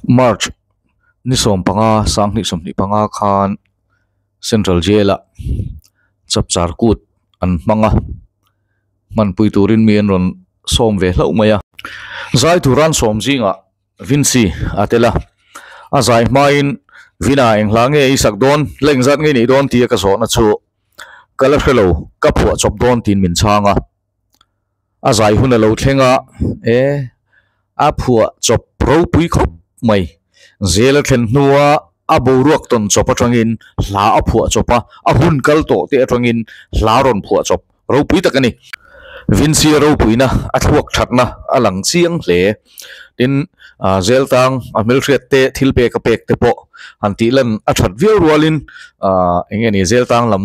March ni som panga sang ni som ni panga khan Central Jail chap char kut an manga man pui turin mi an ron som ve hlau maya zai turan som jinga Vinci atela a zai main vina eng hlange isak don lengzat nge ni don tia ka zo na chu kala hello ka phu chop don tin min changa a zai hun lo thlenga a phu chop pro pui khop mai zela thlen nuwa a boruak ton chopa tangin hla a phu chopa a hun kal to te atangin hla ron phu chop ro pui takani Vinci ro puina a thuak thatna alang chiang hle tin zel tang a milthriat te thilpe ka pek te po anti lan a that viau rualin engeni zel tang lam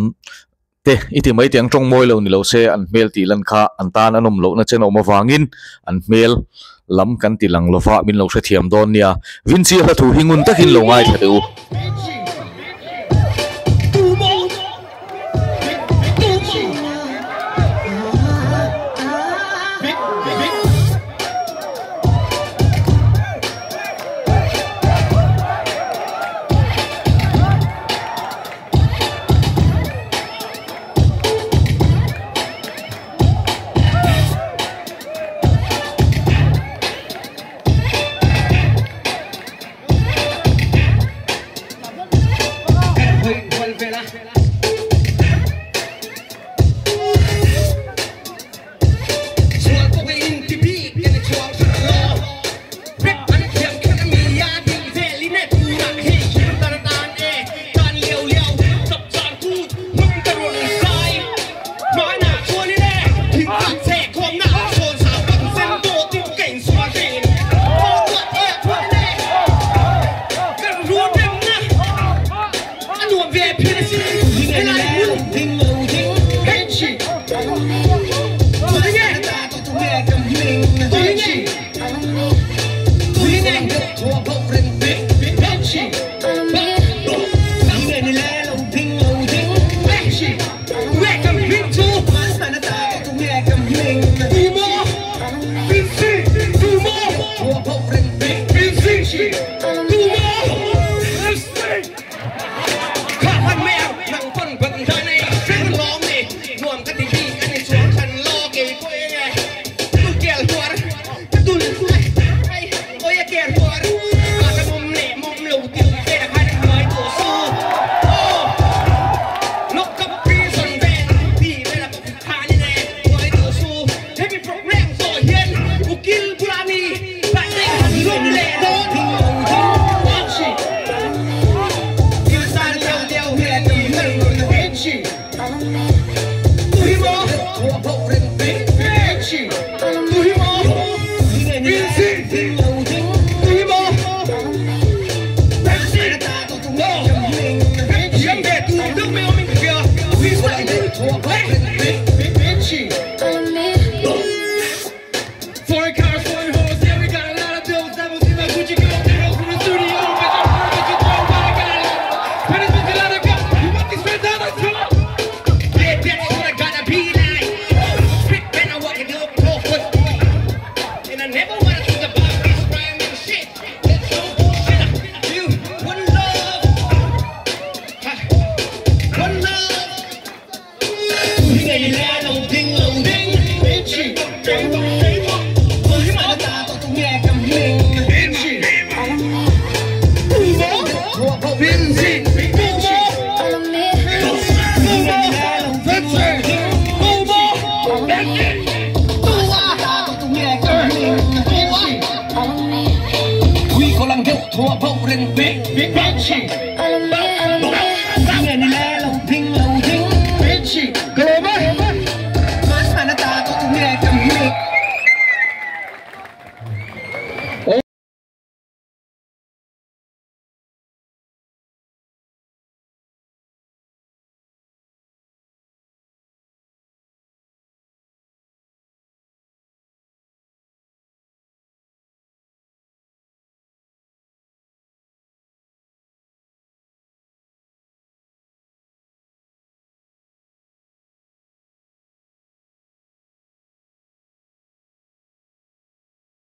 te iti mai tiang tong moi lo ni lo se an mel ti lan kha an tan anom lo na chen oma wangin an mel lam kan ti lang lo fa min lo se thiam don nia Vinci ha thu hingun takin lo ngai thadu Big, big, big, big,